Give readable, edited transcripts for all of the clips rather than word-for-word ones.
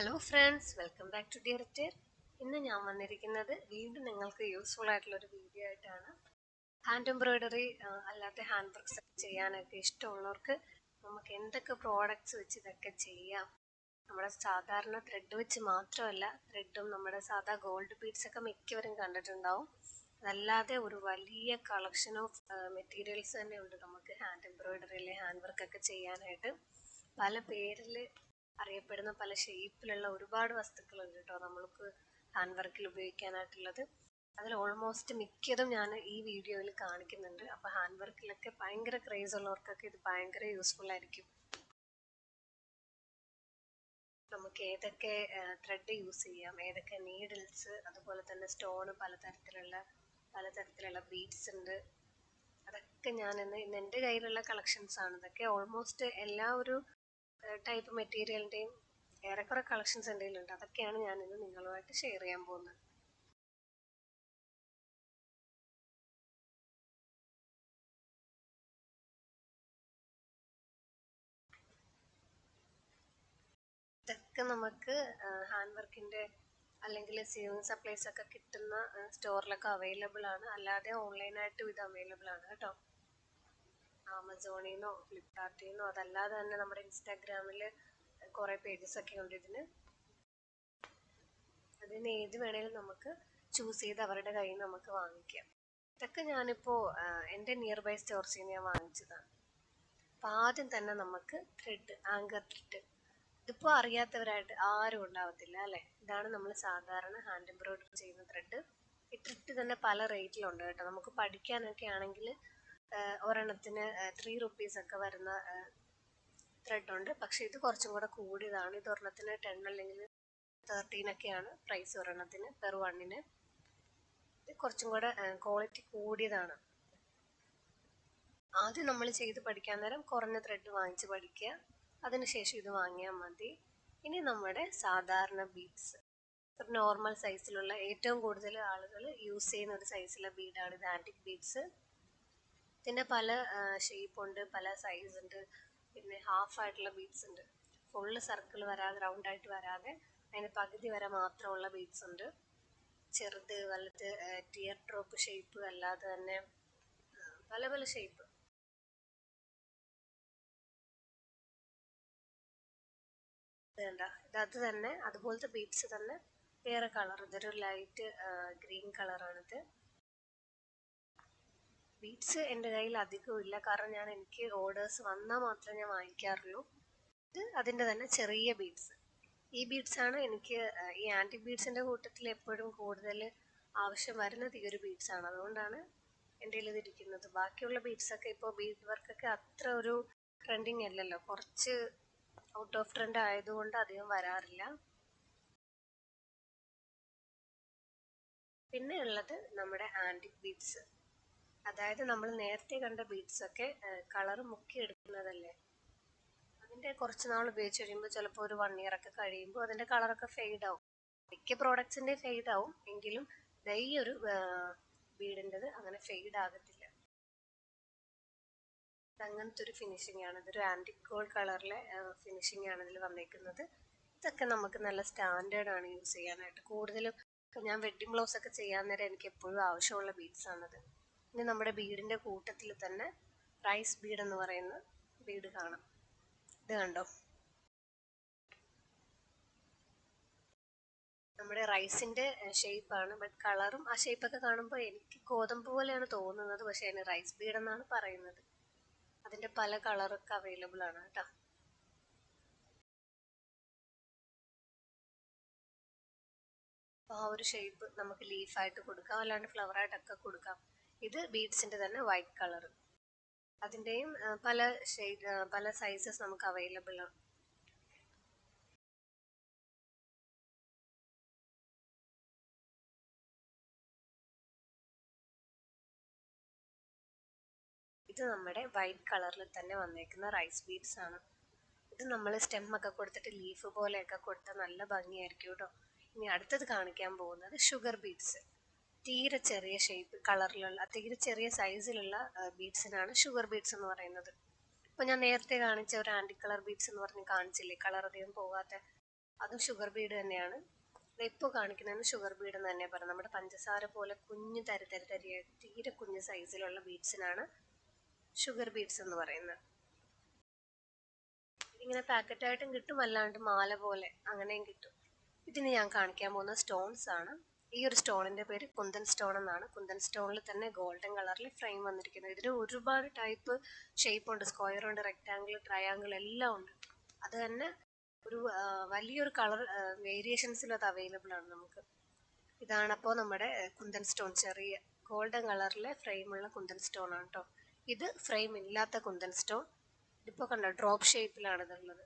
Hello friends, welcome back to dear ATTIRE. ഇന്ന് ഞാൻ വന്നിരിക്കുന്നത് വീണ്ടും നിങ്ങൾക്ക് യൂസ്ഫുൾ ആയിട്ടുള്ള ഒരു വീഡിയോ ആയിട്ടാണ്. ഹാൻഡ് എംബ്രോയിഡറി അല്ലാത്ത ഹാൻഡ് വർക്ക്സ് ചെയ്യാനൊക്കെ ഇഷ്ടമുള്ളവർക്ക് നമുക്ക് എന്തൊക്കെ പ്രോഡക്റ്റ്സ് വെച്ച് ഇതൊക്കെ ചെയ്യാം. നമ്മുടെ സാധാരണ ത്രെഡ് വെച്ച് മാത്രമല്ല, ത്രെഡും നമ്മുടെ സാധാ ഗോൾഡ് ബീഡ്സ് ഒക്കെ മിക്കവരും കണ്ടിട്ടുണ്ടാവും. അതല്ലാതെ ഒരു വലിയ കളക്ഷൻ ഓഫ് മെറ്റീരിയൽസ് തന്നെ ഉണ്ട് നമുക്ക് ഹാൻഡ് എംബ്രോയിഡറിയിലെ ഹാൻഡ് വർക്ക് ഒക്കെ ചെയ്യാനായിട്ട്. പല പേരിൽ അറിയപ്പെടുന്ന പല ഷേപ്പിലുള്ള ഒരുപാട് വസ്തുക്കളുണ്ട് കേട്ടോ നമ്മൾക്ക് ഹാൻഡ് വർക്കിൽ ഉപയോഗിക്കാനായിട്ടുള്ളത്. അതിൽ ഓൾമോസ്റ്റ് മിക്കതും ഞാൻ ഈ വീഡിയോയിൽ കാണിക്കുന്നുണ്ട്. അപ്പോൾ ഹാൻഡ് വർക്കിലൊക്കെ ഭയങ്കര ക്രേസ് ഉള്ളവർക്കൊക്കെ ഇത് ഭയങ്കര യൂസ്ഫുൾ ആയിരിക്കും. നമുക്ക് ഏതൊക്കെ ത്രെഡ് യൂസ് ചെയ്യാം, ഏതൊക്കെ നീഡിൽസ്, അതുപോലെ തന്നെ സ്റ്റോണ്, പലതരത്തിലുള്ള ബീഡ്സ് ഉണ്ട്. അതൊക്കെ ഇന്ന് എൻ്റെ കയ്യിലുള്ള കളക്ഷൻസ് ആണ്. ഇതൊക്കെ ഓൾമോസ്റ്റ് എല്ലാ ഒരു ടൈപ്പ് മെറ്റീരിയലിൻ്റെയും ഏറെക്കുറെ കളക്ഷൻസ് എൻ്റെ കയ്യിലുണ്ട്. അതൊക്കെയാണ് ഞാനിന്ന് നിങ്ങളുമായിട്ട് ഷെയർ ചെയ്യാൻ പോകുന്നത്. ഇതൊക്കെ നമുക്ക് ഹാൻഡ് വർക്കിൻ്റെ അല്ലെങ്കിൽ സീവിങ് സപ്ലൈസ് ഒക്കെ കിട്ടുന്ന സ്റ്റോറിലൊക്കെ അവൈലബിൾ ആണ്. അല്ലാതെ ഓൺലൈനായിട്ടും ഇത് അവൈലബിൾ ആണ് കേട്ടോ. ആമസോണിൽ നിന്നോ ഫ്ലിപ്കാർട്ടിൽ നിന്നോ, അതല്ലാതെ തന്നെ നമ്മുടെ ഇൻസ്റ്റാഗ്രാമിൽ കുറേ പേജസ് ഒക്കെ ഉണ്ട് ഇതിന്. അതിന് ഏത് വേണേലും നമുക്ക് ചൂസ് ചെയ്ത് അവരുടെ കയ്യിൽ നിന്ന് നമുക്ക് വാങ്ങിക്കാം. ഇതൊക്കെ ഞാനിപ്പോൾ എൻ്റെ നിയർ ബൈ സ്റ്റോർസിൽ നിന്ന് ഞാൻ വാങ്ങിച്ചതാണ്. അപ്പം ആദ്യം തന്നെ നമുക്ക് ത്രെഡ്, ആങ്കർ ത്രെഡ്, ഇതിപ്പോൾ അറിയാത്തവരായിട്ട് ആരും ഉണ്ടാവത്തില്ല അല്ലേ. ഇതാണ് നമ്മൾ സാധാരണ ഹാൻഡ് എംബ്രോയിഡറി ചെയ്യുന്ന ത്രെഡ്. ഈ ത്രെഡ് തന്നെ പല റേറ്റിലുണ്ട് കേട്ടോ. നമുക്ക് പഠിക്കാനൊക്കെ ആണെങ്കിൽ ഒരെണ്ണത്തിന് 3 rupees ഒക്കെ വരുന്ന ത്രെഡ് ഉണ്ട്. പക്ഷേ ഇത് കുറച്ചും കൂടെ കൂടിയതാണ്. ഇത് ഒരെണ്ണത്തിന് 10 അല്ലെങ്കിൽ 13 ഒക്കെയാണ് പ്രൈസ് ഒരെണ്ണത്തിന് പെർ വണ്ണിന്. ഇത് കുറച്ചും കൂടെ ക്വാളിറ്റി കൂടിയതാണ്. ആദ്യം നമ്മൾ ചെയ്ത് പഠിക്കാൻ നേരം കുറഞ്ഞ ത്രെഡ് വാങ്ങിച്ച് പഠിക്കുക. അതിനുശേഷം ഇത് വാങ്ങിയാൽ മതി. ഇനി നമ്മുടെ സാധാരണ ബീഡ്സ്, ഒരു നോർമൽ സൈസിലുള്ള, ഏറ്റവും കൂടുതൽ ആളുകൾ യൂസ് ചെയ്യുന്ന ഒരു സൈസിലെ ബീഡാണ് ഇത്, ആൻറ്റിക് ബീഡ്സ്. ഇതിൻ്റെ പല ഷേപ്പ് ഉണ്ട്, പല സൈസ് ഉണ്ട്. പിന്നെ ഹാഫ് ആയിട്ടുള്ള ബീഡ്സ് ഉണ്ട്, ഫുള്ള് സർക്കിൾ വരാതെ, റൗണ്ടായിട്ട് വരാതെ അതിന് പകുതി വരെ മാത്രമുള്ള ബീഡ്സ് ഉണ്ട്. ചെറുത്, വലുത്, ടിയർ ഡ്രോപ്പ് ഷേപ്പ്, അല്ലാതെ തന്നെ പല പല ഷേപ്പ്. വേണ്ട, ഇത് തന്നെ അതുപോലത്തെ ബീഡ്സ് തന്നെ വേറെ കളർ. ഇതൊരു ലൈറ്റ് ഗ്രീൻ കളറാണിത്. ബീഡ്സ് എൻ്റെ കയ്യിൽ അധികവും ഇല്ല, കാരണം എനിക്ക് ഓർഡേഴ്സ് വന്നാൽ മാത്രമേ ഞാൻ വാങ്ങിക്കാറുള്ളൂ. ഇത് അതിൻ്റെ തന്നെ ചെറിയ ബീഡ്സ്. ഈ ബീഡ്സാണ് എനിക്ക് ഈ ആൻറ്റിക് ബീഡ്സിൻ്റെ കൂട്ടത്തിൽ എപ്പോഴും കൂടുതൽ ആവശ്യം വരുന്നത്. ഈ ഒരു ബീഡ്സാണ്, അതുകൊണ്ടാണ് എൻ്റെ കയ്യിൽ ഇതിരിക്കുന്നത്. ബാക്കിയുള്ള ബീഡ്സൊക്കെ ഇപ്പോൾ ബീഡ് വർക്കൊക്കെ അത്ര ഒരു ട്രെൻഡിങ് അല്ലല്ലോ, കുറച്ച് ഔട്ട് ഓഫ് ട്രെൻഡ് ആയതുകൊണ്ട് അധികം വരാറില്ല. പിന്നെ ഉള്ളത് നമ്മുടെ ആൻറ്റിക് ബീഡ്സ്, അതായത് നമ്മൾ നേരത്തെ കണ്ട ബീഡ്സൊക്കെ കളർ മുക്കി എടുക്കുന്നതല്ലേ. അതിൻ്റെ കുറച്ച് നാൾ ഉപയോഗിച്ച് കഴിയുമ്പോൾ ചിലപ്പോൾ ഒരു 1 year ഒക്കെ കഴിയുമ്പോൾ അതിൻ്റെ കളറൊക്കെ ഫെയ്ഡ് ആവും. മിക്ക പ്രോഡക്ട്സിൻ്റെ ഫെയ്ഡ് ആവും, എങ്കിലും ഈ ഒരു ബീഡിൻ്റെത് അങ്ങനെ ഫെയ്ഡ് ആകത്തില്ല. അങ്ങനത്തെ ഒരു ഫിനിഷിംഗ് ആണ്. ഇതൊരു ആൻറ്റിക് ഗോൾഡ് കളറിലെ ഫിനിഷിംഗ് ആണ് ഇതിൽ വന്നേക്കുന്നത്. ഇതൊക്കെ നമുക്ക് നല്ല സ്റ്റാൻഡേർഡ് ആണ് യൂസ് ചെയ്യാനായിട്ട്. കൂടുതലും ഞാൻ വെഡ്ഡിങ് ബ്ലൗസ് ഒക്കെ ചെയ്യാൻ നേരം എനിക്ക് എപ്പോഴും ആവശ്യമുള്ള ബീഡ്സ് ആണത്. ഇനി നമ്മുടെ ബീഡിൻ്റെ കൂട്ടത്തിൽ തന്നെ റൈസ് ബീഡ് എന്ന് പറയുന്ന ബീഡ് കാണാം. ഇത് കണ്ടോ, നമ്മുടെ റൈസിൻ്റെ ഷേപ്പാണ്. ബട്ട് കളറും ആ ഷേപ്പൊക്കെ കാണുമ്പോൾ എനിക്ക് ഗോതമ്പ് പോലെയാണ് തോന്നുന്നത്, പക്ഷേ അതിന് റൈസ് ബീഡ് എന്നാണ് പറയുന്നത്. അതിൻ്റെ പല കളറൊക്കെ അവൈലബിൾ ആണ് കേട്ടോ. അപ്പോൾ ആ ഒരു ഷേപ്പ് നമുക്ക് ലീഫായിട്ട് കൊടുക്കാം, അല്ലാണ്ട് ഫ്ലവറായിട്ടൊക്കെ കൊടുക്കാം. ഇത് ബീഡ്സിൻ്റെ തന്നെ വൈറ്റ് കളർ. അതിൻ്റെയും പല സൈസസ് നമുക്ക് അവൈലബിൾ ആണ്. ഇത് നമ്മുടെ വൈറ്റ് കളറിൽ തന്നെ വന്നേക്കുന്ന റൈസ് ബീഡ്സ് ആണ്. ഇത് നമ്മൾ സ്റ്റെമ്മൊക്കെ കൊടുത്തിട്ട് ലീഫ് പോലെയൊക്കെ കൊടുത്താൽ നല്ല ഭംഗിയായിരിക്കും കേട്ടോ. ഇനി അടുത്തത് കാണിക്കാൻ പോകുന്നത് ഷുഗർ ബീഡ്സ്. തീരെ ചെറിയ ഷേപ്പ് കളറിലുള്ള, തീരെ ചെറിയ സൈസിലുള്ള ബീഡ്സിനാണ് ഷുഗർ ബീഡ്സ് എന്ന് പറയുന്നത്. ഇപ്പോൾ ഞാൻ നേരത്തെ കാണിച്ച ഒരു ആൻറ്റി കളർ ബീഡ്സ് എന്ന് പറഞ്ഞ് കാണിച്ചില്ലേ, കളർ അധികം പോകാത്ത, അതും ഷുഗർ ബീഡ് തന്നെയാണ്. ഇപ്പോൾ കാണിക്കുന്നതിന് ഷുഗർ ബീഡ് എന്ന് തന്നെ പറയാം. നമ്മുടെ പഞ്ചസാര പോലെ കുഞ്ഞു തരിയായിട്ട് തീരെ കുഞ്ഞു സൈസിലുള്ള ബീഡ്സിനാണ് ഷുഗർ ബീഡ്സ് എന്ന് പറയുന്നത്. ഇങ്ങനെ പാക്കറ്റായിട്ടും കിട്ടും, അല്ലാണ്ട് മാല പോലെ അങ്ങനെയും കിട്ടും. ഇതിന് ഞാൻ കാണിക്കാൻ പോകുന്ന സ്റ്റോൺസ് ആണ്. ഈ ഒരു സ്റ്റോണിന്റെ പേര് കുന്തൻ സ്റ്റോൺ എന്നാണ്. കുന്തൻ സ്റ്റോണിൽ തന്നെ ഗോൾഡൻ കളറിൽ ഫ്രെയിം വന്നിരിക്കുന്നത്. ഇതിന് ഒരുപാട് ടൈപ്പ് ഷേപ്പ് ഉണ്ട്. സ്ക്വയർ ഉണ്ട്, റെക്ടാങ്കിൾ, ട്രയാങ്കിൾ എല്ലാം ഉണ്ട്. അത് തന്നെ ഒരു വലിയൊരു കളർ വേരിയേഷൻസിലും അത് അവൈലബിൾ ആണ് നമുക്ക്. ഇതാണപ്പോൾ നമ്മുടെ കുന്തൻ സ്റ്റോൺ, ചെറിയ ഗോൾഡൻ കളറിലെ ഫ്രെയിമുള്ള കുന്തൻ സ്റ്റോൺ ആണ് കേട്ടോ. ഇത് ഫ്രെയിം ഇല്ലാത്ത കുന്തൻ സ്റ്റോൺ. ഇതിപ്പോൾ കണ്ടോ, ഡ്രോപ്പ് ഷേപ്പിലാണ് ഇതുള്ളത്.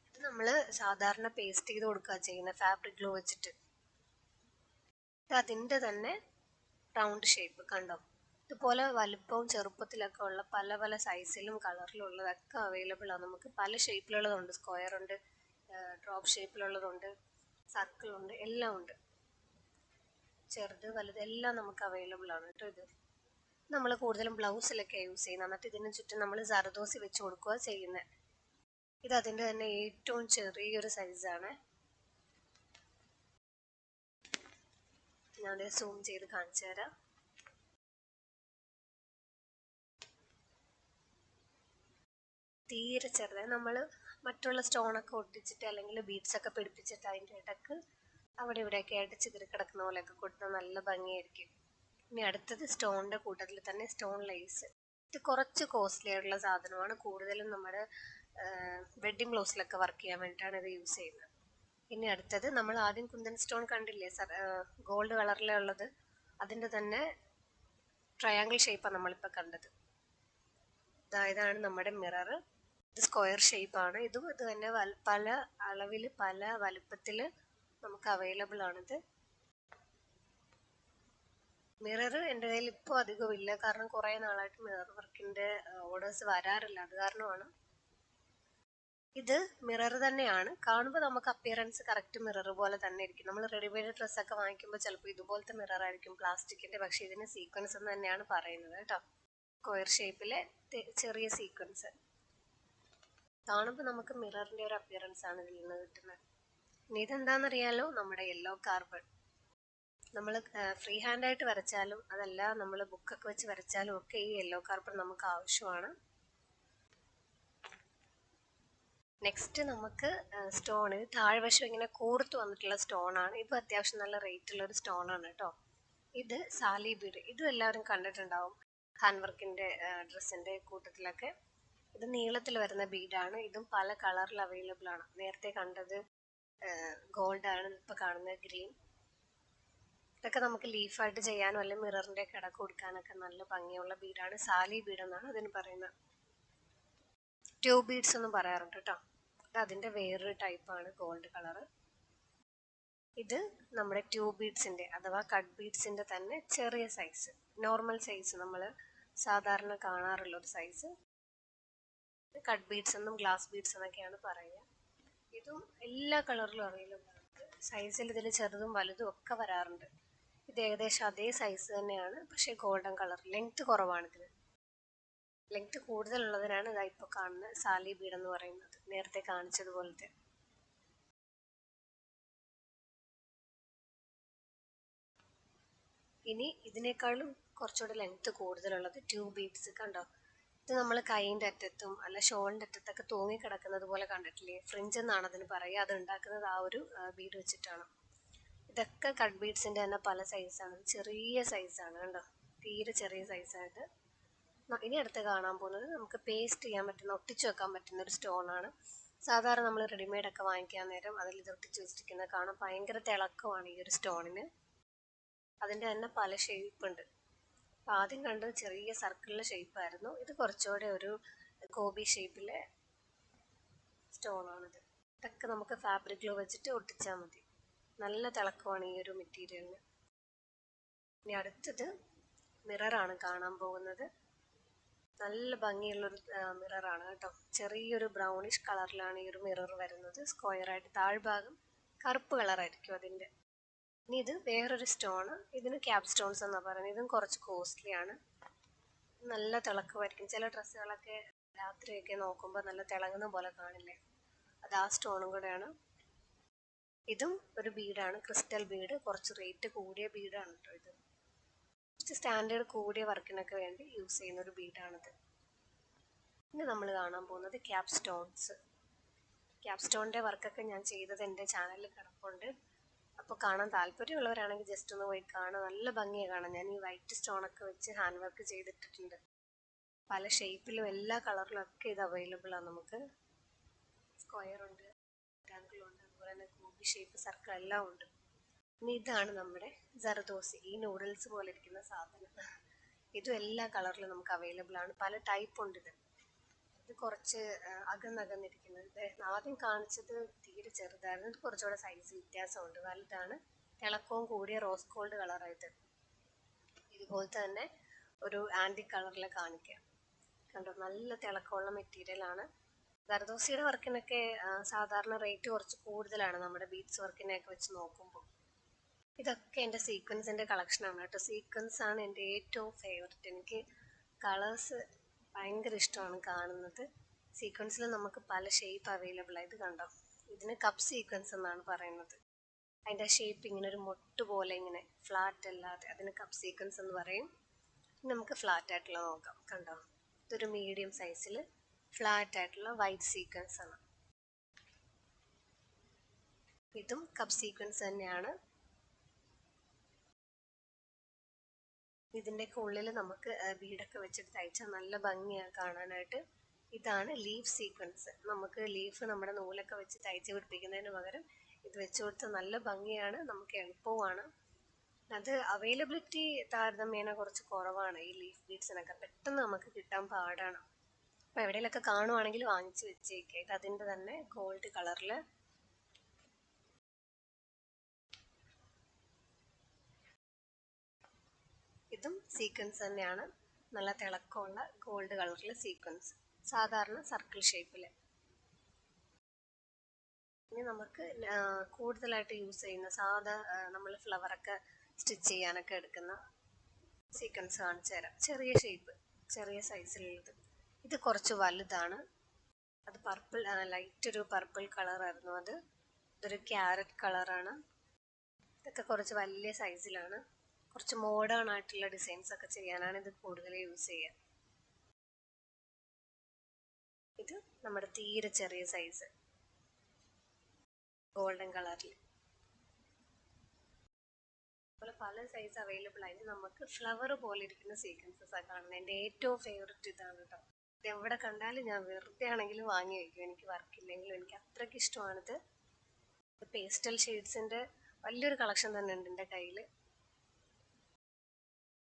ഇത് നമ്മൾ സാധാരണ പേസ്റ്റ് ചെയ്ത് കൊടുക്കുക ചെയ്യുന്ന ഫാബ്രിക് ഗ്ലൂ വെച്ചിട്ട്. ഇത് അതിൻ്റെ തന്നെ റൗണ്ട് ഷേപ്പ് കണ്ടോ. ഇതുപോലെ വലുപ്പവും ചെറുപ്പത്തിലൊക്കെ ഉള്ള പല പല സൈസിലും കളറിലും ഉള്ളതൊക്കെ അവൈലബിൾ ആണ്. നമുക്ക് പല ഷേപ്പിലുള്ളതുണ്ട്. സ്ക്വയർ ഉണ്ട്, ഡ്രോപ്പ് ഷേപ്പിലുള്ളതുണ്ട്, സർക്കിൾ ഉണ്ട്, എല്ലാം ഉണ്ട്. ചെറുത് വലുത് എല്ലാം നമുക്ക് അവൈലബിൾ ആണ് കേട്ടോ. ഇത് നമ്മൾ കൂടുതലും ബ്ലൗസിലൊക്കെ യൂസ് ചെയ്യുന്നത്. എന്നിട്ട് ഇതിന് ചുറ്റും നമ്മൾ സർദോസി വെച്ച് കൊടുക്കുക ചെയ്യുന്നത്. ഇത് അതിൻ്റെ തന്നെ ഏറ്റവും ചെറിയൊരു സൈസാണ്. ഞാൻ സൂം ചെയ്ത് കാണിച്ചു തരാം. തീരെ ചെറുതായി നമ്മൾ മറ്റുള്ള സ്റ്റോണൊക്കെ ഒട്ടിച്ചിട്ട് അല്ലെങ്കിൽ ബീഡ്സ് ഒക്കെ പിടിപ്പിച്ചിട്ട് അതിൻ്റെ ഇടക്ക് അവിടെ ഇവിടെയൊക്കെ ആയിട്ട് ചിതറി കിടക്കുന്ന പോലെയൊക്കെ കൊടുത്താൽ നല്ല ഭംഗിയായിരിക്കും. ഇനി അടുത്തത് സ്റ്റോണിൻ്റെ കൂട്ടത്തിൽ തന്നെ സ്റ്റോൺ ലേസ്. ഇത് കുറച്ച് കോസ്റ്റ്ലി ആയിട്ടുള്ള സാധനമാണ്. കൂടുതലും നമ്മുടെ വെഡ്ഡിങ് ബ്ലൗസിലൊക്കെ വർക്ക് ചെയ്യാൻ വേണ്ടിയിട്ടാണ് ഇത് യൂസ് ചെയ്യുന്നത്. ഇനി അടുത്തത് നമ്മൾ ആദ്യം കുന്തൻ സ്റ്റോൺ കണ്ടില്ലേ, ഗോൾഡ് കളറിലെ ഉള്ളത്, അതിൻ്റെ തന്നെ ട്രയാങ്കിൾ ഷേപ്പാണ് നമ്മളിപ്പോൾ കണ്ടത്. ഇതാണ് നമ്മുടെ മിറർ. ഇത് സ്ക്വയർ ഷേപ്പാണ്. ഇതും ഇത് തന്നെ പല അളവിൽ പല വലുപ്പത്തിൽ നമുക്ക് അവൈലബിൾ ആണിത്. മിറർ എൻ്റെ കയ്യിൽ ഇപ്പോൾ അധികം ഇല്ല, കാരണം കുറേ നാളായിട്ട് മിറർ വർക്കിൻ്റെ ഓർഡേഴ്സ് വരാറില്ല. അത് കാരണമാണ്. ഇത് മിറർ തന്നെയാണ്. കാണുമ്പോൾ നമുക്ക് അപ്പിയറൻസ് കറക്റ്റ് മിറർ പോലെ തന്നെ ഇരിക്കും. നമ്മൾ റെഡിമെയ്ഡ് ഡ്രസ്സൊക്കെ വാങ്ങിക്കുമ്പോൾ ചിലപ്പോൾ ഇതുപോലത്തെ മിറർ ആയിരിക്കും, പ്ലാസ്റ്റിക്കിൻ്റെ. പക്ഷേ ഇതിന് സീക്വൻസ് എന്ന് തന്നെയാണ് പറയുന്നത് കേട്ടോ. സ്ക്വയർ ഷേപ്പിലെ ചെറിയ സീക്വൻസ്. കാണുമ്പോൾ നമുക്ക് മിററിൻ്റെ ഒരു അപ്പിയറൻസ് ആണ് ഇതിൽ നിന്ന് കിട്ടുന്നത്. ഇനി ഇതെന്താണെന്നറിയാലോ, നമ്മുടെ യെല്ലോ കാർബൺ. നമ്മൾ ഫ്രീ ഹാൻഡായിട്ട് വരച്ചാലും അതല്ല നമ്മൾ ബുക്കൊക്കെ വെച്ച് വരച്ചാലും ഒക്കെ ഈ യെല്ലോ കാർബൺ നമുക്ക് ആവശ്യമാണ്. നെക്സ്റ്റ് നമുക്ക് സ്റ്റോൺ, താഴ്വശം ഇങ്ങനെ കൂർത്ത് വന്നിട്ടുള്ള സ്റ്റോണാണ്. ഇത് അത്യാവശ്യം നല്ല റേറ്റുള്ളൊരു സ്റ്റോണാണ് കേട്ടോ. ഇത് സാലി ബീഡ്. ഇതും എല്ലാവരും കണ്ടിട്ടുണ്ടാവും ഹാൻഡ് വർക്കിൻ്റെ ഡ്രസ്സിൻ്റെ കൂട്ടത്തിലൊക്കെ. ഇത് നീളത്തിൽ വരുന്ന ബീഡാണ്. ഇതും പല കളറിൽ അവൈലബിൾ ആണ്. നേരത്തെ കണ്ടത് ഗോൾഡാണ്, ഇപ്പോൾ കാണുന്നത് ഗ്രീൻ. ഇതൊക്കെ നമുക്ക് ലീഫായിട്ട് ചെയ്യാനും അല്ലെങ്കിൽ മിററിൻ്റെ ഒക്കെ ഇടക്ക് കൊടുക്കാനൊക്കെ നല്ല ഭംഗിയുള്ള ബീഡാണ്. സാലി ബീഡ് എന്നാണ് അതിന് പറയുന്നത്. ട്യൂബ് ബീഡ്സ് എന്നും പറയാറുണ്ട് കേട്ടോ. ഇത് അതിൻ്റെ വേറൊരു ടൈപ്പാണ്, ഗോൾഡ് കളറ്. ഇത് നമ്മുടെ ട്യൂബ് ബീഡ്സിൻ്റെ അഥവാ കട്ട് ബീഡ്സിൻ്റെ തന്നെ ചെറിയ സൈസ്, നോർമൽ സൈസ്, നമ്മൾ സാധാരണ കാണാറുള്ള ഒരു സൈസ്. കട്ട് ബീഡ്സ് എന്നും ഗ്ലാസ് ബീഡ്സ് എന്നൊക്കെയാണ് പറയുക. ഇതും എല്ലാ കളറിലും അവൈലബിൾ ആണ്. സൈസിൽ ഇതിൽ ചെറുതും വലുതും ഒക്കെ വരാറുണ്ട്. ഇത് ഏകദേശം അതേ സൈസ് തന്നെയാണ്, പക്ഷേ ഗോൾഡൻ കളർ. ലെങ്ത് കുറവാണ് ഇതിന്. ലെങ്ത് കൂടുതലുള്ളതിനാണ് ഇതാ ഇപ്പോൾ കാണുന്ന സാലി ബീഡ് എന്ന് പറയുന്നത്, നേരത്തെ കാണിച്ചതുപോലത്തെ. ഇനി ഇതിനേക്കാളും കുറച്ചുകൂടെ ലെങ്ത് കൂടുതലുള്ളത് ട്യൂബ് ബീഡ്സ്. കണ്ടോ, ഇത് നമ്മൾ കൈയിൻ്റെ അറ്റത്തും അല്ല ഷോളിൻ്റെ അറ്റത്തൊക്കെ തൂങ്ങി കിടക്കുന്നത് പോലെ കണ്ടിട്ടില്ലേ? ഫ്രിഞ്ച് എന്നാണ് അതിന് പറയുക. അത് ഉണ്ടാക്കുന്നത് ആ ഒരു ബീഡ് വെച്ചിട്ടാണ്. ഇതൊക്കെ കട്ട് ബീഡ്സിൻ്റെ തന്നെ പല സൈസാണ്. ചെറിയ സൈസാണ് കണ്ടോ, തീരെ ചെറിയ സൈസായിട്ട്. ഇനി അടുത്ത് കാണാൻ പോകുന്നത് നമുക്ക് പേസ്റ്റ് ചെയ്യാൻ പറ്റുന്ന, ഒട്ടിച്ചു വെക്കാൻ പറ്റുന്ന ഒരു സ്റ്റോണാണ്. സാധാരണ നമ്മൾ റെഡിമെയ്ഡൊക്കെ വാങ്ങിക്കാൻ നേരം അതിൽ ഇത് ഒട്ടിച്ച് വെച്ചിരിക്കുന്നത് കാണാം. ഭയങ്കര തിളക്കമാണ് ഈ ഒരു സ്റ്റോണിന്. അതിൻ്റെ തന്നെ പല ഷേപ്പ് ഉണ്ട്. അപ്പോൾ ആദ്യം കണ്ടത് ചെറിയ സർക്കിളിലെ ഷേപ്പായിരുന്നു. ഇത് കുറച്ചുകൂടെ ഒരു ഗോപി ഷേപ്പിലെ സ്റ്റോണാണിത്. ഇതൊക്കെ നമുക്ക് ഫാബ്രിക് ഗ്ലൂ വെച്ചിട്ട് ഒട്ടിച്ചാൽ മതി. നല്ല തിളക്കമാണ് ഈ ഒരു മെറ്റീരിയലിന്. ഇനി അടുത്തത് മിററാണ് കാണാൻ പോകുന്നത്. നല്ല ഭംഗിയുള്ളൊരു മിററാണ് കേട്ടോ. ചെറിയൊരു ബ്രൗണിഷ് കളറിലാണ് ഈ ഒരു മിറർ വരുന്നത്. സ്ക്വയറായിട്ട് താഴ്ഭാഗം കറുപ്പ് കളറായിരിക്കും അതിൻ്റെ. ഇനി ഇത് വേറൊരു സ്റ്റോണ്. ഇതിന് ക്യാപ് സ്റ്റോൺസ് എന്നാണ് പറയുന്നത്. ഇതും കുറച്ച് കോസ്റ്റ്ലി ആണ്. നല്ല തിളക്കമായിരിക്കും. ചില ഡ്രസ്സുകളൊക്കെ രാത്രിയൊക്കെ നോക്കുമ്പോൾ നല്ല തിളങ്ങുന്ന പോലെ കാണില്ലേ, അത് ആ സ്റ്റോണും കൂടെയാണ്. ഇതും ഒരു ബീഡാണ്, ക്രിസ്റ്റൽ ബീഡ്. കുറച്ച് റേറ്റ് കൂടിയ ബീഡാണ് കേട്ടോ ഇത്. കുറച്ച് സ്റ്റാൻഡേർഡ് കൂടിയ വർക്കിനൊക്കെ വേണ്ടി യൂസ് ചെയ്യുന്ന ഒരു ബീഡാണിത്. ഇനി നമ്മൾ കാണാൻ പോകുന്നത് ക്യാപ് സ്റ്റോൺസ്. ക്യാപ് സ്റ്റോണിൻ്റെ വർക്കൊക്കെ ഞാൻ ചെയ്തത് എൻ്റെ ചാനലിൽ കിടപ്പുണ്ട്. അപ്പോൾ കാണാൻ താല്പര്യമുള്ളവരാണെങ്കിൽ ജസ്റ്റ് ഒന്ന് പോയി കാണാം. നല്ല ഭംഗിയാണ് കാണാൻ. ഞാൻ ഈ വൈറ്റ് സ്റ്റോണൊക്കെ വെച്ച് ഹാൻഡ് വർക്ക് ചെയ്തിട്ടിട്ടുണ്ട്. പല ഷേപ്പിലും എല്ലാ കളറിലും ഒക്കെ ഇത് അവൈലബിൾ ആണ്. നമുക്ക് സ്ക്വയർ ഉണ്ട്, റെക്ടാങ്കിൾ ഉണ്ട്, അതുപോലെ തന്നെ ഗോപി ഷേപ്പ്, സർക്കിൾ എല്ലാം ഉണ്ട്. ഇനി ഇതാണ് നമ്മുടെ zardosi, ഈ നൂഡിൽസ് പോലെ ഇരിക്കുന്ന സാധനം. ഇതും എല്ലാ കളറിലും നമുക്ക് അവൈലബിൾ ആണ്. പല ടൈപ്പ് ഉണ്ട് ഇത്. ഇത് കുറച്ച് അകന്നിരിക്കുന്നത്. ഇത് ആദ്യം കാണിച്ചത് തീരെ ചെറുതായിരുന്നു. ഇത് കുറച്ചുകൂടെ സൈസ് വ്യത്യാസമുണ്ട്, വലുതാണ്. തിളക്കവും കൂടിയ റോസ് ഗോൾഡ് കളറായിട്ട്. ഇതുപോലത്തെ തന്നെ ഒരു ആൻറ്റിക് കളറിൽ കാണിക്കാം. കണ്ടോ, നല്ല തിളക്കമുള്ള മെറ്റീരിയലാണ്. zardosi വർക്കിനൊക്കെ സാധാരണ റേറ്റ് കുറച്ച് കൂടുതലാണ് നമ്മുടെ ബീഡ്സ് വർക്കിനെയൊക്കെ വെച്ച് നോക്കുമ്പോൾ. ഇതൊക്കെ എൻ്റെ സീക്വൻസിൻ്റെ കളക്ഷനാണ് കേട്ടോ. സീക്വൻസ് ആണ് എൻ്റെ ഏറ്റവും ഫേവററ്റ്. എനിക്ക് കളേഴ്സ് ഭയങ്കര ഇഷ്ടമാണ് കാണുന്നത്. സീക്വൻസിൽ നമുക്ക് പല ഷേപ്പ് അവൈലബിൾ ആണ്. ഇത് കണ്ടോ, ഇതിന് കപ്പ് സീക്വൻസ് എന്നാണ് പറയുന്നത്. അതിൻ്റെ ഷേപ്പ് ഇങ്ങനെ ഒരു മൊട്ട് പോലെ, ഇങ്ങനെ ഫ്ലാറ്റ് അല്ലാതെ, അതിന് കപ്പ് സീക്വൻസ് എന്ന് പറയും. നമുക്ക് ഫ്ലാറ്റ് ആയിട്ടുള്ള നോക്കാം. കണ്ടോ, ഇതൊരു മീഡിയം സൈസിൽ ഫ്ലാറ്റ് ആയിട്ടുള്ള വൈറ്റ് സീക്വൻസ് ആണ്. ഇതും കപ്പ് സീക്വൻസ് തന്നെയാണ്. ഇതിൻ്റെ ഉള്ളിൽ നമുക്ക് ബീഡൊക്കെ വെച്ചിട്ട് തയ്ച്ചാൽ നല്ല ഭംഗിയാണ് കാണാനായിട്ട്. ഇതാണ് ലീഫ് സീക്വൻസ്. നമുക്ക് ലീഫ് നമ്മുടെ നൂലൊക്കെ വെച്ച് തയ്ച്ച് പിടിപ്പിക്കുന്നതിന് പകരം ഇത് വെച്ച് കൊടുത്താൽ നല്ല ഭംഗിയാണ്, നമുക്ക് എളുപ്പവുമാണ്. അത് അവൈലബിലിറ്റി താരതമ്യേന കുറച്ച് കുറവാണ് ഈ ലീഫ് ബീഡ്സിനൊക്കെ. പെട്ടെന്ന് നമുക്ക് കിട്ടാൻ പാടാണ്. അപ്പോൾ എവിടെയെങ്കിലൊക്കെ കാണുവാണെങ്കിൽ വാങ്ങിച്ച് വെച്ചേക്കുക. ഇത് അതിൻ്റെ തന്നെ ഗോൾഡ് കളറിൽ. ഇതും സീക്വൻസ് തന്നെയാണ്, നല്ല തിളക്കമുള്ള ഗോൾഡ് കളറിലെ സീക്വൻസ്, സാധാരണ സർക്കിൾ ഷേപ്പിൽ. ഇനി നമുക്ക് കൂടുതലായിട്ട് യൂസ് ചെയ്യുന്ന സാധാ നമ്മൾ ഫ്ലവറൊക്കെ സ്റ്റിച്ച് ചെയ്യാനൊക്കെ എടുക്കുന്ന സീക്വൻസ് കാണിച്ചു തരാം. ചെറിയ ഷേപ്പ്, ചെറിയ സൈസിലുള്ളത്. ഇത് കുറച്ച് വലുതാണ്. അത് പർപ്പിൾ, ലൈറ്റ് ഒരു പർപ്പിൾ കളറായിരുന്നു അത്. ഇതൊരു ക്യാരറ്റ് കളറാണ്. ഇതൊക്കെ കുറച്ച് വലിയ സൈസിലാണ്. കുറച്ച് മോഡേൺ ആയിട്ടുള്ള ഡിസൈൻസ് ഒക്കെ ചെയ്യാനാണ് ഇത് കൂടുതൽ യൂസ് ചെയ്യുക. ഇത് നമ്മുടെ തീരെ ചെറിയ സൈസ് ഗോൾഡൻ കളറിൽ. അതുപോലെ പല സൈസ് അവൈലബിൾ ആയിട്ട് നമുക്ക് ഫ്ലവർ പോലെ ഇരിക്കുന്ന സീക്വൻസസ് ആണ് കാണുന്നത്. എൻ്റെ ഏറ്റവും ഫേവററ്റ് ഇതാണ് കേട്ടോ. ഇത് എവിടെ കണ്ടാലും ഞാൻ വെറുതെ ആണെങ്കിലും വാങ്ങി വയ്ക്കും, എനിക്ക് വർക്കില്ലെങ്കിലും. എനിക്ക് അത്രയ്ക്ക് ഇഷ്ടമാണിത്. പേസ്റ്റൽ ഷെയ്ഡ്സിൻ്റെ വലിയൊരു കളക്ഷൻ തന്നെ ഉണ്ട് എൻ്റെ കയ്യിൽ.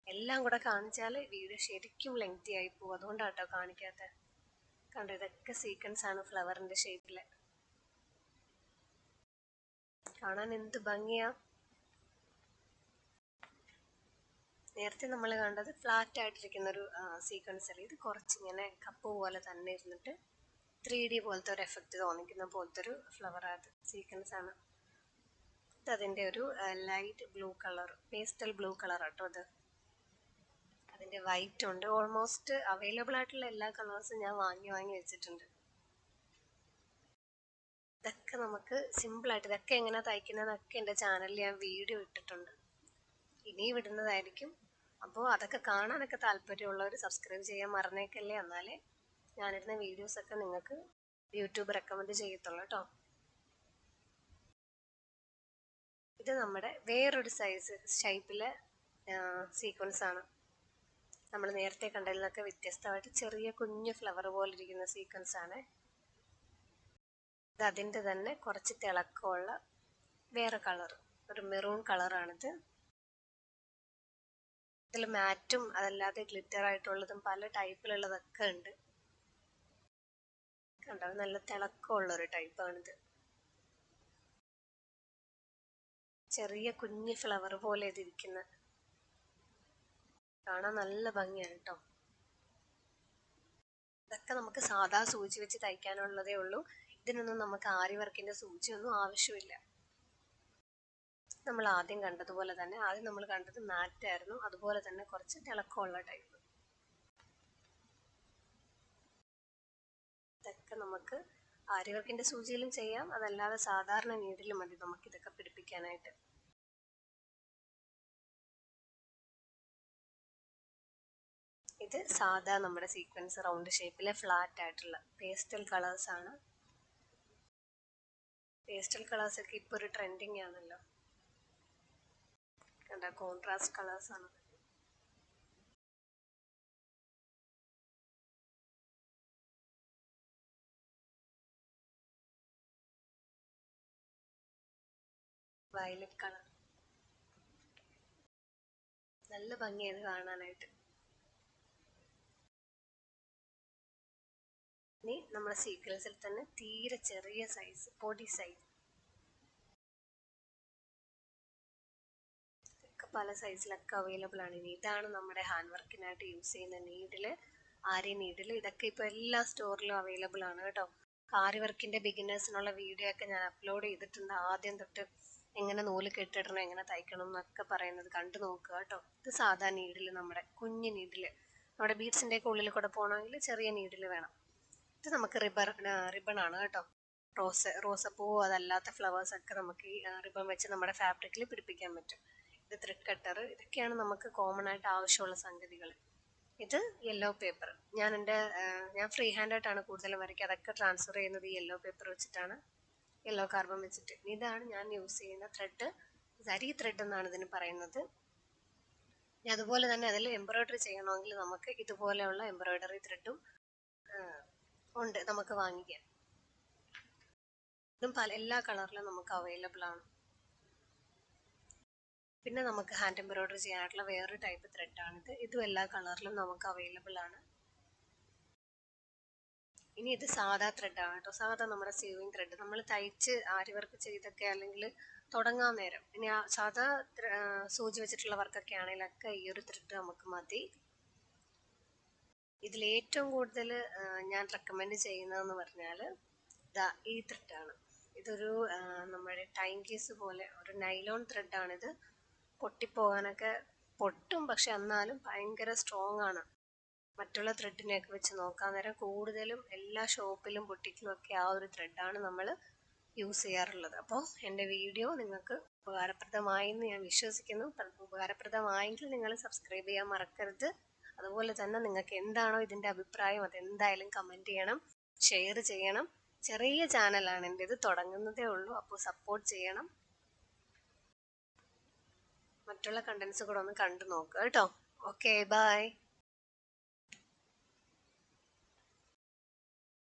എല്ലാം കൂടെ കാണിച്ചാൽ വീഡിയോ ശരിക്കും ലെങ്തി ആയി പോകും, അതുകൊണ്ടാട്ടോ കാണിക്കാത്ത. കണ്ടോ, ഇതൊക്കെ സീക്വൻസ് ആണ് ഫ്ലവറിൻ്റെ ഷേപ്പിൽ. കാണാൻ എന്ത് ഭംഗിയാ. നേരത്തെ നമ്മൾ കണ്ടത് ഫ്ലാറ്റ് ആയിട്ടിരിക്കുന്ന ഒരു സീക്വൻസ് അല്ല. ഇത് കുറച്ചിങ്ങനെ കപ്പ് പോലെ തന്നെ ഇരുന്നിട്ട് 3D പോലത്തെ ഒരു എഫക്റ്റ് തോന്നിക്കുന്ന പോലത്തെ ഒരു ഫ്ലവർ അത് സീക്വൻസ് ആണ്. ഇത് അതിൻ്റെ ഒരു light blue colour, pastel blue colour ആട്ടോ അത്. അതിൻ്റെ വൈറ്റ് ഉണ്ട്. ഓൾമോസ്റ്റ് അവൈലബിൾ ആയിട്ടുള്ള എല്ലാ കളേഴ്സും ഞാൻ വാങ്ങി വെച്ചിട്ടുണ്ട്. ഇതൊക്കെ നമുക്ക് സിമ്പിളായിട്ട്, ഇതൊക്കെ എങ്ങനെ തയ്ക്കുന്നതൊക്കെ എൻ്റെ ചാനലിൽ ഞാൻ വീഡിയോ ഇട്ടിട്ടുണ്ട്, ഇനിയും ഇടുന്നതായിരിക്കും. അപ്പോൾ അതൊക്കെ കാണാനൊക്കെ താല്പര്യമുള്ളവർ സബ്സ്ക്രൈബ് ചെയ്യാൻ മറന്നേക്കല്ലേ. എന്നാലേ ഞാനിടുന്ന വീഡിയോസൊക്കെ നിങ്ങൾക്ക് യൂട്യൂബ് റെക്കമെൻഡ് ചെയ്യത്തുള്ളൂ കേട്ടോ. ഇത് നമ്മുടെ വേറൊരു സൈസ് ഷേപ്പിലെ സീക്വൻസ് ആണ്. നമ്മൾ നേരത്തെ കണ്ടതിൽ നിന്നൊക്കെ വ്യത്യസ്തമായിട്ട് ചെറിയ കുഞ്ഞു ഫ്ലവർ പോലെ ഇരിക്കുന്ന സീക്വൻസ് ആണ്. ഇത് അതിൻ്റെ തന്നെ കുറച്ച് തിളക്കമുള്ള വേറെ കളർ, ഒരു മെറൂൺ കളറാണിത്. ഇതിൽ മാറ്റും അതല്ലാതെ ഗ്ലിറ്റർ ആയിട്ടുള്ളതും പല ടൈപ്പിലുള്ളതൊക്കെ ഉണ്ട്. കണ്ടോ, നല്ല തിളക്കമുള്ളൊരു ടൈപ്പാണിത്. ചെറിയ കുഞ്ഞ് ഫ്ലവർ പോലെ ഇതിരിക്കുന്ന, കാണാൻ നല്ല ഭംഗിയാണ് കേട്ടോ. ഇതൊക്കെ നമുക്ക് സാധാ സൂചി വെച്ച് തയ്ക്കാനുള്ളതേ ഉള്ളൂ. ഇതിനൊന്നും നമുക്ക് ആരി വർക്കിന്റെ സൂചിയൊന്നും ആവശ്യമില്ല. നമ്മൾ ആദ്യം കണ്ടതുപോലെ തന്നെ, ആദ്യം നമ്മൾ കണ്ടത് മാറ്റ് ആയിരുന്നു, അതുപോലെ തന്നെ കുറച്ച് തിളക്കമുള്ള ടൈപ്പ്. ഇതൊക്കെ നമുക്ക് ആര്യവർക്കിൻ്റെ സൂചിയിലും ചെയ്യാം, അതല്ലാതെ സാധാരണ നീഡിലും മതി നമുക്കിതൊക്കെ പിടിപ്പിക്കാനായിട്ട്. ഇത് സാധാ നമ്മുടെ സീക്വൻസ് റൗണ്ട് ഷേപ്പിലെ ഫ്ലാറ്റ് ആയിട്ടുള്ള പേസ്റ്റൽ കളേഴ്സ് ആണ്. പേസ്റ്റൽ കളേഴ്സ് ഒക്കെ ഇപ്പോൾ ഒരു ട്രെൻഡിങ് ആണല്ലോ. കണ്ട കോൺട്രാസ്റ്റ് കളേഴ്സ് ആണ്. വയലറ്റ് കളർ നല്ല ഭംഗിയാണ് കാണാനായിട്ട്. ഇനി നമ്മുടെ സീക്വൻസിൽ തന്നെ തീരെ ചെറിയ സൈസ്, പൊടി സൈസ്, ഇതൊക്കെ പല സൈസിലൊക്കെ അവൈലബിൾ ആണ്. ഇനി ഇതാണ് നമ്മുടെ ഹാൻഡ് വർക്കിനായിട്ട് യൂസ് ചെയ്യുന്ന നീഡില്, ആരി നീഡില്. ഇതൊക്കെ ഇപ്പോൾ എല്ലാ സ്റ്റോറിലും അവൈലബിൾ ആണ് കേട്ടോ. ആരി വർക്കിന്റെ ബിഗിനേഴ്സിനുള്ള വീഡിയോ ഒക്കെ ഞാൻ അപ്ലോഡ് ചെയ്തിട്ടുണ്ട്. ആദ്യം തൊട്ട് എങ്ങനെ നൂല് കെട്ടിടണം, എങ്ങനെ തയ്ക്കണം എന്നൊക്കെ പറയുന്നത് കണ്ടു നോക്കുക കേട്ടോ. ഇത് സാധാ നീഡില്, നമ്മുടെ കുഞ്ഞു നീഡില്, നമ്മുടെ ബീഡ്സിന്റെ ഒക്കെ ഉള്ളിൽ കൂടെ പോകണമെങ്കിൽ ചെറിയ നീഡില് വേണം. ഇത് നമുക്ക് റിബൺ ആണ് കേട്ടോ. റോസപ്പൂ അതല്ലാത്ത ഫ്ലവേഴ്സ് ഒക്കെ നമുക്ക് ഈ റിബൺ വെച്ച് നമ്മുടെ ഫാബ്രിക്കിൽ പിടിപ്പിക്കാൻ പറ്റും. ഇത് ത്രെഡ് കട്ടർ, ഇതൊക്കെയാണ് നമുക്ക് കോമൺ ആയിട്ട് ആവശ്യമുള്ള സംഗതികൾ. ഇത് യെല്ലോ പേപ്പർ. ഞാൻ ഫ്രീ ഹാൻഡ് ആയിട്ടാണ് കൂടുതലും വരയ്ക്കുക. അതൊക്കെ ട്രാൻസ്ഫർ ചെയ്യുന്നത് ഈ യെല്ലോ പേപ്പർ വെച്ചിട്ടാണ്, യെല്ലോ കാർബൺ വെച്ചിട്ട്. ഇതാണ് ഞാൻ യൂസ് ചെയ്യുന്ന ത്രെഡ്, സരി ത്രെഡ് എന്നാണ് ഇതിന് പറയുന്നത്. അതുപോലെ തന്നെ അതിൽ എംബ്രോയിഡറി ചെയ്യണമെങ്കിൽ നമുക്ക് ഇതുപോലെയുള്ള എംബ്രോയിഡറി ത്രെഡും ഉണ്ട്, നമുക്ക് വാങ്ങിക്കാം. ഇതും എല്ലാ കളറിലും നമുക്ക് അവൈലബിൾ ആണ്. പിന്നെ നമുക്ക് ഹാൻഡ് എംബ്രോയിഡറി ചെയ്യാനായിട്ടുള്ള വേറൊരു ടൈപ്പ് ത്രെഡാണിത്. ഇതും എല്ലാ കളറിലും നമുക്ക് അവൈലബിൾ ആണ്. ഇനി ഇത് സാധാ ത്രെഡാണ് കേട്ടോ. സാധാ നമ്മുടെ സീവിങ് ത്രെഡ്, നമ്മൾ തയ്ച്ച് ആരി വർക്ക് ചെയ്തൊക്കെ അല്ലെങ്കിൽ തുടങ്ങാൻ നേരം. ഇനി സാധാ സൂചി വെച്ചിട്ടുള്ള വർക്കൊക്കെ ആണെങ്കിലൊക്കെ ഈ ഒരു ത്രെഡ് നമുക്ക് മതി. ഇതിൽ ഏറ്റവും കൂടുതൽ ഞാൻ റെക്കമെൻഡ് ചെയ്യുന്നതെന്ന് പറഞ്ഞാൽ ഈ ത്രെഡാണ്. ഇതൊരു നമ്മുടെ ടൈം കേസ് പോലെ ഒരു നൈലോൺ ത്രെഡാണിത്. പൊട്ടിപ്പോകാനൊക്കെ പൊട്ടും, പക്ഷെ എന്നാലും ഭയങ്കര സ്ട്രോങ് ആണ്. മറ്റുള്ള ത്രെഡിനെയൊക്കെ വെച്ച് നോക്കാൻ നേരം കൂടുതലും എല്ലാ ഷോപ്പിലും ബുട്ടിക്കിലും ഒക്കെ ആ ഒരു ത്രെഡാണ് നമ്മൾ യൂസ് ചെയ്യാറുള്ളത്. അപ്പോൾ എൻ്റെ വീഡിയോ നിങ്ങൾക്ക് ഉപകാരപ്രദമായി എന്ന് ഞാൻ വിശ്വസിക്കുന്നു. ഉപകാരപ്രദമായെങ്കിൽ നിങ്ങൾ സബ്സ്ക്രൈബ് ചെയ്യാൻ മറക്കരുത്. അതുപോലെ തന്നെ നിങ്ങൾക്ക് എന്താണോ ഇതിൻ്റെ അഭിപ്രായം അതെന്തായാലും കമൻറ്റ് ചെയ്യണം, ഷെയർ ചെയ്യണം. ചെറിയ ചാനലാണ് എൻ്റേത്, തുടങ്ങുന്നതേ ഉള്ളൂ. അപ്പോൾ സപ്പോർട്ട് ചെയ്യണം. മറ്റുള്ള കണ്ടൻസ് കൂടെ ഒന്ന് കണ്ടു നോക്കുക കേട്ടോ. Okay, by.